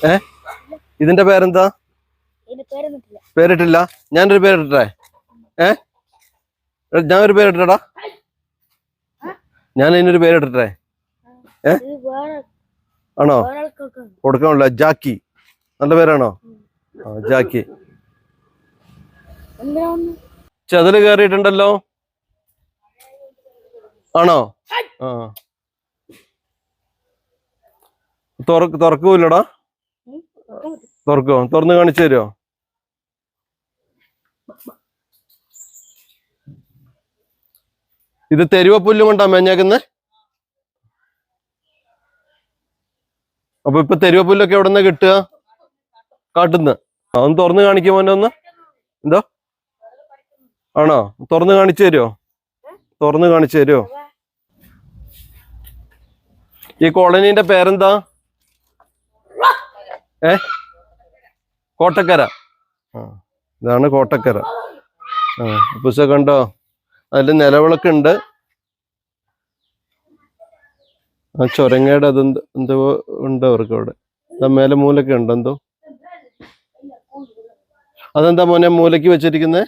ഏ ഇതിന്റെ പേരെന്താ? പേരിട്ടില്ല. ഞാനൊരു പേരിട്ടെ. ഞാനൊരു പേരിട്ടടാ. ഞാൻ അതിനൊരു പേരിട്ടെ. ആണോ? കൊടുക്കാനുള്ള ജാക്കി. നല്ല പേരാണോ? ജാക്കി. ചെതല് കേറിയിട്ടുണ്ടല്ലോ. ആണോ? ആ തുറക്കൂല്ലടാ. തുറക്കുവോ? തുറന്ന് കാണിച്ചു തരുമോ? ഇത് തെരുവ പുല്ലും കൊണ്ടാ മേഞ്ഞേക്കുന്നത്. അപ്പൊ ഇപ്പൊ തെരുവ പുല്ലൊക്കെ എവിടെ നിന്ന് കിട്ടുക? കാട്ടുന്ന്. ഒന്ന് തുറന്ന് കാണിക്കുമോ ഒന്ന്? എന്തോ? ആണോ? തുറന്ന് കാണിച്ചു തരുമോ? തുറന്ന് കാണിച്ചു തരുമോ? ഈ കോളനീന്റെ പേരെന്താ? കോട്ടക്കര. ഇതാണ് കോട്ടക്കര. പുസ്തകം കണ്ടോ? അതിൽ നിലവിളക്കുണ്ട്. ആ ചൊരങ്ങയുടെ എന്തോ ഉണ്ട് അവർക്ക് അവിടെ. മേലെ മൂലൊക്കെ ഉണ്ട് എന്തോ. അതെന്താ മോനെ മൂലയ്ക്ക് വെച്ചിരിക്കുന്നത്?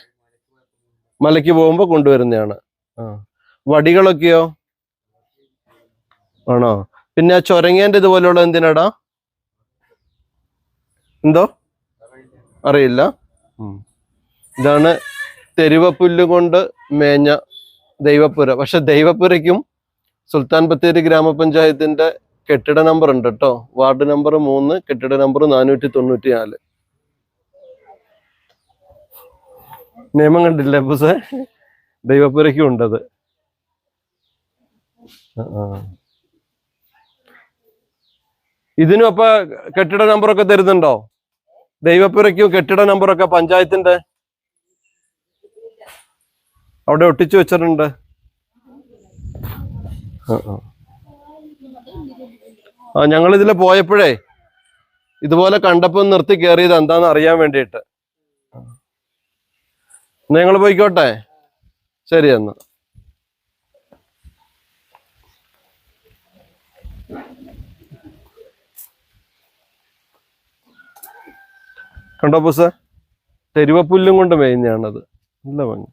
മലയ്ക്ക് പോകുമ്പോ കൊണ്ടുവരുന്നതാണ്. വടികളൊക്കെയോ? ആണോ? പിന്നെ ആ ചൊരങ്ങേന്റെ ഇതുപോലെയുള്ള എന്തിനാടാ? എന്തോ? അറിയില്ല. ഇതാണ് തെരുവപ്പുല്ല് കൊണ്ട് മേഞ്ഞ ദൈവപ്പുര. പക്ഷെ ദൈവപ്പുരയ്ക്കും സുൽത്താൻ ബത്തേരി ഗ്രാമപഞ്ചായത്തിന്റെ കെട്ടിട നമ്പർ ഉണ്ട് കേട്ടോ. വാർഡ് നമ്പർ 3, കെട്ടിട നമ്പർ 494. നിയമം കണ്ടില്ലേ ബുസേ? ദൈവപ്പുരയ്ക്കും ഉണ്ടത്. ഇതിനും അപ്പൊ കെട്ടിട നമ്പറൊക്കെ തരുന്നുണ്ടോ? ദൈവപ്പുരയ്ക്കും കെട്ടിട നമ്പറൊക്കെ പഞ്ചായത്തിന്റെ അവിടെ ഒട്ടിച്ചു വെച്ചിട്ടുണ്ട്. ഞങ്ങൾ ഇതില് പോയപ്പോഴേ ഇതുപോലെ കണ്ടപ്പോ നിർത്തി കയറിയത് എന്താന്ന് അറിയാൻ വേണ്ടിയിട്ട്. ഞങ്ങൾ പോയിക്കോട്ടെ. ശരി എന്നാ. കണ്ടോ ബുസ്? തെരുവപ്പുല്ലും കൊണ്ട് മേയുന്നതാണത്. നല്ല ഭംഗി.